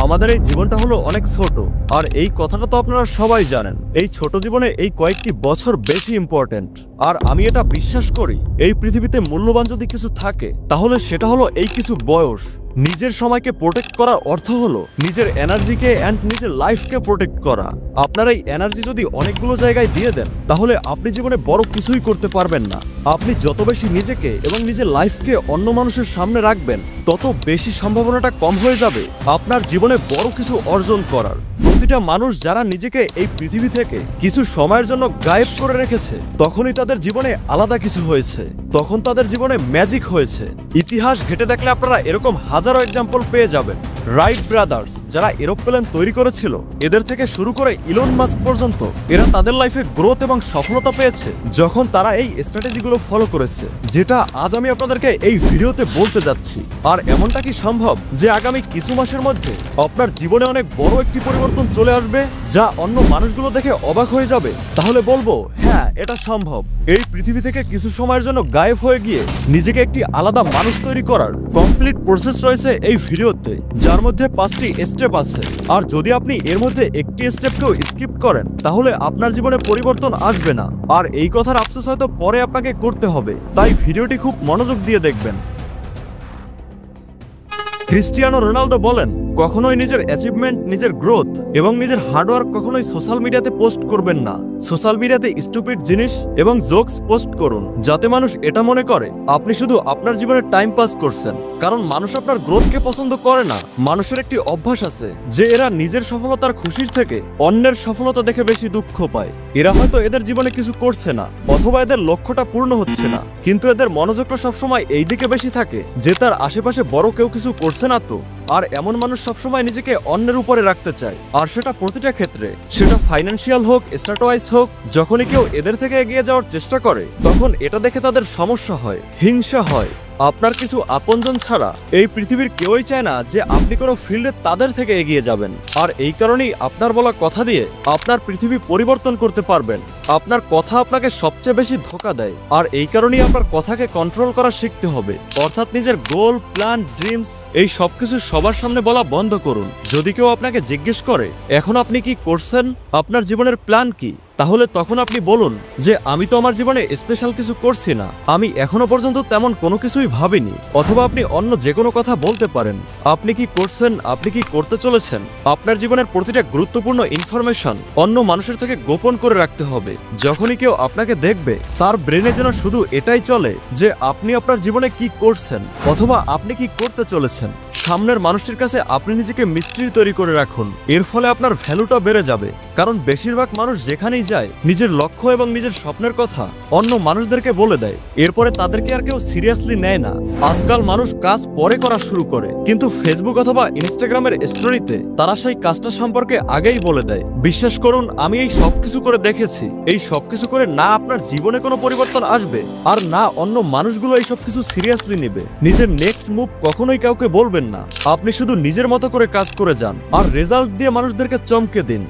আমাদের এই জীবনটা হলো অনেক ছোট, আর এই কথাটা তো আপনারা সবাই জানেন। এই ছোট জীবনে এই কয়েকটি বছর বেশি ইম্পর্টেন্ট, আর আমি এটা বিশ্বাস করি এই পৃথিবীতে মূল্যবান যদি কিছু থাকে তাহলে সেটা হলো এই কিছু বয়স। নিজের সময়কে প্রোটেক্ট করার অর্থ হলো নিজের এনার্জিকে এন্ড নিজের লাইফকে প্রোটেক্ট করা। আপনার এই এনার্জি যদি অনেকগুলো জায়গায় দিয়ে দেন তাহলে আপনি জীবনে বড় কিছুই করতে পারবেন না। আপনি যত বেশি নিজেকে এবং নিজের লাইফকে অন্য মানুষের সামনে রাখবেন তত বেশি সম্ভাবনাটা কম হয়ে যাবে আপনার জীবনে বড় কিছু অর্জন করার। প্রতিটা মানুষ যারা নিজেকে এই পৃথিবী থেকে কিছু সময়ের জন্য গায়েব করে রেখেছে তখনই তাদের জীবনে আলাদা কিছু হয়েছে, তখন তাদের জীবনে ম্যাজিক হয়েছে। ইতিহাস ঘেটে দেখলে আপনারা এরকম হাজারো এক্সাম্পল পেয়ে যাবেন। রাইট ব্রাদার্স যারা এরোপ্লেন তৈরি করেছিল, এদের থেকে শুরু করে ইলন মাস্ক পর্যন্ত, এরা তাদের লাইফে গ্রোথ এবং সফলতা পেয়েছে যখন তারা এই স্ট্র্যাটেজিগুলো ফলো করেছে, যেটা আজ আমি আপনাদেরকে এই ভিডিওতে বলতে যাচ্ছি। আর এমনটা কি সম্ভব যে আগামী কিছু মাসের মধ্যে আপনার জীবনে অনেক বড় একটি পরিবর্তন চলে আসবে যা অন্য মানুষগুলো দেখে অবাক হয়ে যাবে? তাহলে বলবো হ্যাঁ, এটা সম্ভব। এই পৃথিবী থেকে কিছু সময়ের জন্য গায়েব হয়ে গিয়ে নিজেকে একটি আলাদা মানুষ তৈরি করার কমপ্লিট প্রসেস রয়েছে এই ভিডিওতে, যার মধ্যে 5টি স্টেপ আছে। আর যদি আপনি এর মধ্যে একটি স্টেপকেও স্কিপ করেন তাহলে আপনার জীবনে পরিবর্তন আসবে না। আর এই কথার আফসোস হয়তো পরে আপনাকে করতে হবে, তাই ভিডিওটি খুব মনোযোগ দিয়ে দেখবেন। ক্রিস্টিয়ানো রোনালদো বলেন, কখনোই নিজের অ্যাচিভমেন্ট, নিজের গ্রোথ এবং নিজের হার্ডওয়ার্ক কখনোই সোশ্যাল মিডিয়াতে পোস্ট করবেন না। সোশ্যাল মিডিয়াতে স্টুপিড জিনিস এবং জোকস পোস্ট করুন যাতে মানুষ এটা মনে করে আপনি শুধু আপনার জীবনে টাইম পাস করছেন। কারণ মানুষ আপনার গ্রোথকে পছন্দ করে না। মানুষের একটি অভ্যাস আছে যে এরা নিজের সফলতার খুশির থেকে অন্যের সফলতা দেখে বেশি দুঃখ পায়। এরা হয়তো এদের জীবনে কিছু করছে না অথবা এদের লক্ষ্যটা পূর্ণ হচ্ছে না, কিন্তু এদের মনোযোগটা সবসময় এই দিকে বেশি থাকে যে তার আশেপাশে বড় কেউ কিছু করছে না তো। আর এমন মানুষ সবসময় নিজেকে অন্যের উপরে রাখতে চায়, আর সেটা প্রতিটা ক্ষেত্রে, সেটা ফাইন্যান্সিয়াল হোক, স্ট্যাটাস হোক। যখনই কেউ এদের থেকে এগিয়ে যাওয়ার চেষ্টা করে তখন এটা দেখে তাদের সমস্যা হয়, হিংসা হয়। আপনার কিছু আপনজন ছাড়া এই পৃথিবীর কেউই চায় না যে আপনি কোনো ফিল্ডে তাদের থেকে এগিয়ে যাবেন। আর এই কারণেই আপনার বলা কথা দিয়ে আপনার পৃথিবী পরিবর্তন করতে পারবেন। আপনার কথা আপনাকে সবচেয়ে বেশি ধোঁকা দেয়, আর এই কারণেই আপনার কথাকে কন্ট্রোল করা শিখতে হবে। অর্থাৎ নিজের গোল, প্ল্যান, ড্রিমস এই সবকিছু সবার সামনে বলা বন্ধ করুন। যদি কেউ আপনাকে জিজ্ঞেস করে এখন আপনি কি করছেন, আপনার জীবনের প্ল্যান কি, তাহলে তখন আপনি বলুন যে আমি তো আমার জীবনে স্পেশাল কিছু করছি না, আমি এখনো পর্যন্ত তেমন কোনো কিছুই ভাবিনি। অথবা আপনি অন্য যে কোনো কথা বলতে পারেন। আপনি কি করছেন, আপনি কি করতে চলেছেন, আপনার জীবনের প্রতিটা গুরুত্বপূর্ণ ইনফরমেশন অন্য মানুষের থেকে গোপন করে রাখতে হবে। যখনই কেউ আপনাকে দেখবে তার ব্রেনে যেন শুধু এটাই চলে যে আপনি আপনার জীবনে কি করছেন অথবা আপনি কি করতে চলেছেন। সামনের মানুষটির কাছে আপনি নিজেকে মিস্ট্রি তৈরি করে রাখুন। এর ফলে আপনার ভ্যালুটা বেড়ে যাবে। কারণ বেশিরভাগ মানুষ যেখানেই যায় নিজের লক্ষ্য এবং নিজের স্বপ্নের কথা অন্য মানুষদেরকে বলে দেয়, এরপরে তাদেরকে আর কেউ সিরিয়াসলি নেয় না। আজকাল মানুষ কাজ পরে করা শুরু করে, কিন্তু ফেসবুক অথবা ইনস্টাগ্রামের স্টোরিতে তারা সেই কাজটা সম্পর্কে আগেই বলে দেয়। বিশ্বাস করুন, আমি এই সবকিছু করে দেখেছি। এই সবকিছু করে না আপনার জীবনে কোনো পরিবর্তন আসবে, আর না অন্য মানুষগুলো এই সবকিছু সিরিয়াসলি নেবে। নিজের নেক্সট মুভ কখনোই কাউকে বলবেন না। আপনি শুধু নিজের মতো করে কাজ করে যান আর রেজাল্ট দিয়ে মানুষদেরকে চমকে দিন।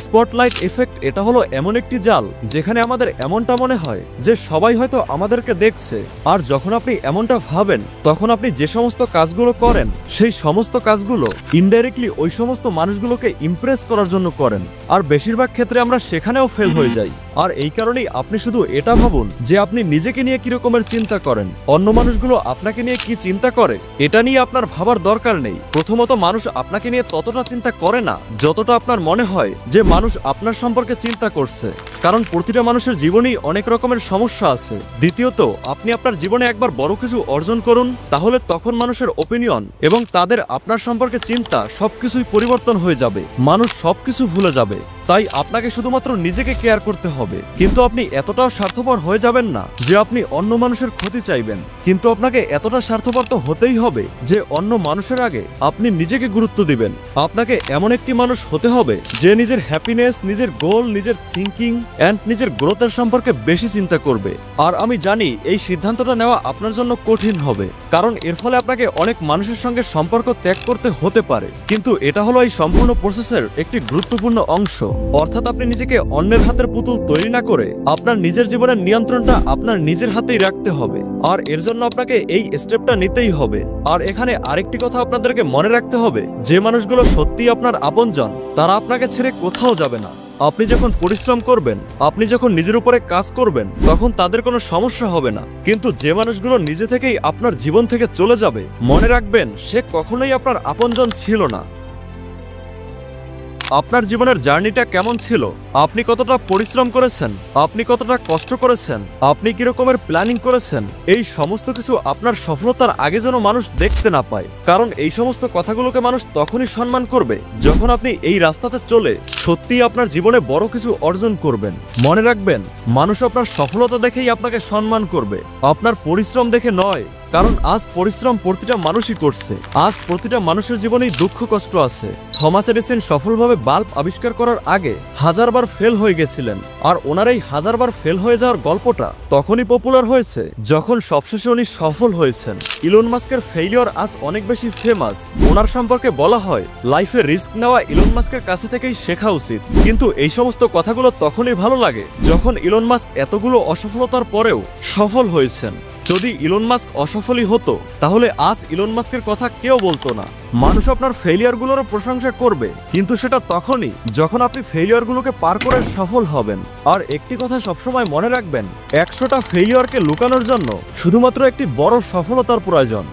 স্পটলাইট এফেক্ট এটা হলো এমন একটি জাল যেখানে আমাদের এমনটা মনে হয় যে সবাই হয়তো আমাদেরকে দেখছে। আর যখন আপনি এমনটা ভাবেন তখন আপনি যে সমস্ত কাজগুলো করেন সেই সমস্ত কাজগুলো ইনডাইরেক্টলি ওই সমস্ত মানুষগুলোকে ইমপ্রেস করার জন্য করেন। আর বেশিরভাগ ক্ষেত্রে আমরা সেখানেও ফেল হয়ে যাই। আর এই কারণেই আপনি শুধু এটা ভাবুন যে আপনি নিজেকে নিয়ে কি রকমের চিন্তা করেন, অন্য মানুষগুলো আপনাকে নিয়ে কি চিন্তা করে এটা নিয়ে আপনার ভাবার দরকার নেই। প্রথমত, মানুষ আপনাকে নিয়ে ততটা চিন্তা করে না যতটা আপনার মনে হয় যে মানুষ আপনার সম্পর্কে চিন্তা করছে। কারণ প্রতিটা মানুষের জীবনেই অনেক রকমের সমস্যা আছে। দ্বিতীয়ত, আপনি আপনার জীবনে একবার বড় কিছু অর্জন করুন, তাহলে তখন মানুষের ওপিনিয়ন এবং তাদের আপনার সম্পর্কে চিন্তা সবকিছুই পরিবর্তন হয়ে যাবে। মানুষ সবকিছু ভুলে যাবে। তাই আপনাকে শুধুমাত্র নিজেকে কেয়ার করতে হবে। কিন্তু আপনি এতটাও স্বার্থপর হয়ে যাবেন না যে আপনি অন্য মানুষের ক্ষতি চাইবেন। কিন্তু আপনাকে এতটা স্বার্থপর তো হতেই হবে যে অন্য মানুষের আগে আপনি নিজেকে গুরুত্ব দিবেন। আপনাকে এমন একটি মানুষ হতে হবে যে নিজের হ্যাপিনেস, নিজের গোল, নিজের থিঙ্কিং এন্ড নিজের গ্রোথের সম্পর্কে বেশি চিন্তা করবে। আর আমি জানি এই সিদ্ধান্তটা নেওয়া আপনার জন্য কঠিন হবে, কারণ এর ফলে আপনাকে অনেক মানুষের সঙ্গে সম্পর্ক ত্যাগ করতে হতে পারে। কিন্তু এটা হলো এই সম্পূর্ণ প্রসেসের একটি গুরুত্বপূর্ণ অংশ। অর্থাৎ আপনি নিজেকে অন্যের হাতের পুতুল তৈরি না করে আপনার নিজের জীবনের নিয়ন্ত্রণটা আপনার নিজের হাতেই রাখতে হবে। আর এর জন্য আপনাকে এই স্টেপটা নিতেই হবে। আর এখানে আরেকটি কথা আপনাদেরকে মনে রাখতে হবে, যে মানুষগুলো সত্যিই আপনার আপনজন তারা আপনাকে ছেড়ে কোথাও যাবে না। আপনি যখন পরিশ্রম করবেন, আপনি যখন নিজের উপরে কাজ করবেন, তখন তাদের কোনো সমস্যা হবে না। কিন্তু যে মানুষগুলো নিজে থেকেই আপনার জীবন থেকে চলে যাবে, মনে রাখবেন সে কখনোই আপনার আপনজন ছিল না। আপনার জীবনের জার্নিটা কেমন ছিল, আপনি কতটা পরিশ্রম করেছেন, আপনি কতটা কষ্ট করেছেন, আপনি কি রকমের প্ল্যানিং করেছেন, এই সমস্ত কিছু আপনার সফলতার আগে যেন মানুষ দেখতে না পায়। কারণ এই সমস্ত কথাগুলোকে মানুষ তখনই সম্মান করবে যখন আপনি এই রাস্তাতে চলে সত্যিই আপনার জীবনে বড় কিছু অর্জন করবেন। মনে রাখবেন, মানুষ আপনার সফলতা দেখেই আপনাকে সম্মান করবে, আপনার পরিশ্রম দেখে নয়। কারণ আজ পরিশ্রম প্রতিটা মানুষই করছে, আজ প্রতিটা মানুষের জীবনেই দুঃখ কষ্ট আছে। থমাস এডিসন সফলভাবে বাল্ব আবিষ্কার করার আগে হাজারবার ফেল হয়ে গেছিলেন, আর ওনার এই হাজারবার ফেল হয়ে যাওয়ার গল্পটা তখনই পপুলার হয়েছে যখন সবশেষে উনি সফল হয়েছেন। ইলন মাস্কের ফেইলিওর আজ অনেক বেশি ফেমাস। ওনার সম্পর্কে বলা হয় লাইফে রিস্ক নেওয়া ইলন মাস্কের কাছে থেকেই শেখা উচিত। কিন্তু এই সমস্ত কথাগুলো তখনই ভালো লাগে যখন ইলন মাস্ক এতগুলো অসফলতার পরেও সফল হয়েছেন। যদি ইলন মাস্ক অসফলই হতো তাহলে আজ ইলন মাস্কের কথা কেউ বলতো না। মানুষ আপনার ফেলিয়ারগুলোরও প্রশংসা করবে, কিন্তু সেটা তখনই যখন আপনি ফেলিয়ারগুলোকে পার করে সফল হবেন। আর একটি কথা সবসময় মনে রাখবেন, 100টা ফেলিয়ারকে লুকানোর জন্য শুধুমাত্র একটি বড় সফলতার প্রয়োজন।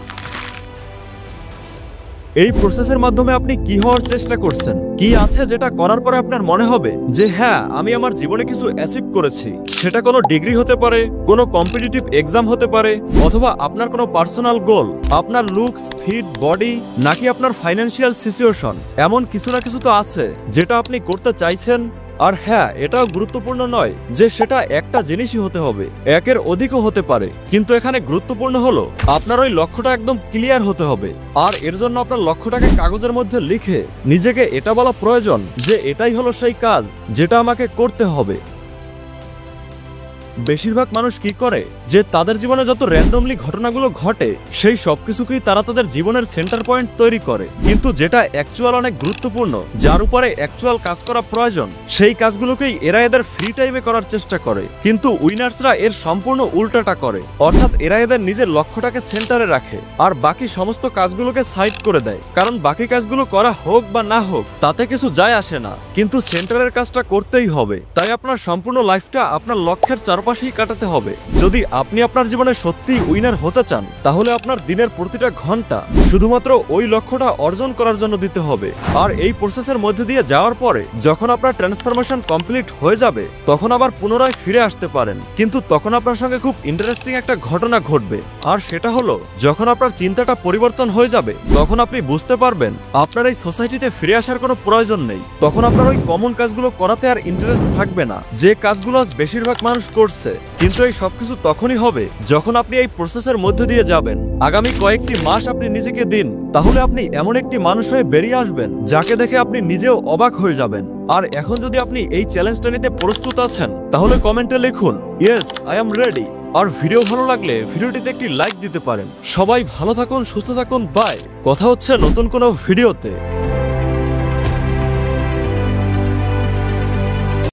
এই প্রসেসের মাধ্যমে আপনি কি হওয়ার চেষ্টা করছেন, কি আছে যেটা করার পরে আপনার মনে হবে যে হ্যাঁ আমি আমার জীবনে কিছু অ্যাচিভ করেছি। সেটা কোনো ডিগ্রি হতে পারে, কোনো কম্পিটিটিভ এক্সাম হতে পারে, অথবা আপনার কোনো পার্সোনাল গোল, আপনার লুকস, ফিট, বডি, নাকি আপনার ফাইন্যান্সিয়াল সিচুয়েশন। এমন কিছু না কিছু তো আছে যেটা আপনি করতে চাইছেন। আর হ্যাঁ, এটাও গুরুত্বপূর্ণ নয় যে সেটা একটা জিনিসই হতে হবে, একের অধিকও হতে পারে। কিন্তু এখানে গুরুত্বপূর্ণ হলো আপনার ওই লক্ষ্যটা একদম ক্লিয়ার হতে হবে। আর এর জন্য আপনার লক্ষ্যটাকে কাগজের মধ্যে লিখে নিজেকে এটা বলা প্রয়োজন যে এটাই হলো সেই কাজ যেটা আমাকে করতে হবে। বেশিরভাগ মানুষ কি করে যে তাদের জীবনে যত র্যান্ডমলি ঘটনাগুলো ঘটে সেই সবকিছুকেই তারা তাদের জীবনের সেন্টার পয়েন্ট তৈরি করে। কিন্তু যেটা অ্যাকচুয়াল অনেক গুরুত্বপূর্ণ, যার উপরে অ্যাকচুয়াল কাজ করা প্রয়োজন, সেই কাজগুলোকেই এরা এদের ফ্রি টাইমে করার চেষ্টা করে। কিন্তু উইনার্সরা এর সম্পূর্ণ উল্টাটা করে, অর্থাৎ এরা এদের নিজের লক্ষ্যটাকে সেন্টারে রাখে আর বাকি সমস্ত কাজগুলোকে সাইড করে দেয়। কারণ বাকি কাজগুলো করা হোক বা না হোক তাতে কিছু যায় আসে না, কিন্তু সেন্টারের কাজটা করতেই হবে। তাই আপনার সম্পূর্ণ লাইফটা আপনার লক্ষ্যের পাশেই কাটাতে হবে। যদি আপনি আপনার জীবনে সত্যিই উইনার হতে চান তাহলে আপনার দিনের প্রতিটা ঘন্টা শুধুমাত্র ওই লক্ষ্যটা অর্জন করার জন্য দিতে হবে। আর এই প্রসেসের মধ্যে দিয়ে যাওয়ার পরে যখন আপনার ট্রান্সফরমেশন কমপ্লিট হয়ে যাবে তখন আবার পুনরায় ফিরে আসতে পারেন। কিন্তু তখন আপনার সঙ্গে খুব ইন্টারেস্টিং একটা ঘটনা ঘটবে, আর সেটা হলো যখন আপনার চিন্তাটা পরিবর্তন হয়ে যাবে তখন আপনি বুঝতে পারবেন আপনার এই সোসাইটিতে ফিরে আসার কোনো প্রয়োজন নেই। তখন আপনার ওই কমন কাজগুলো করাতে আর ইন্টারেস্ট থাকবে না, যে কাজগুলো আজ বেশিরভাগ মানুষ করছে। কিন্তু এই সবকিছু তখনই হবে যখন আপনি এই প্রসেসের মধ্যে দিয়ে যাবেন। আগামী কয়েকটি মাস আপনি নিজেকে দিন, তাহলে আপনি এমন একটি মানুষ হয়ে বেরিয়ে আসবেন যাকে দেখে আপনি নিজেও অবাক হয়ে যাবেন। আর এখন যদি আপনি এই চ্যালেঞ্জটা নিতে প্রস্তুত আছেন তাহলে কমেন্টে লিখুন ইয়েস আই এম রেডি। আর ভিডিও ভালো লাগলে ভিডিওটিতে একটি লাইক দিতে পারেন। সবাই ভালো থাকুন, সুস্থ থাকুন, বাই। কথা হচ্ছে নতুন কোনো ভিডিওতে।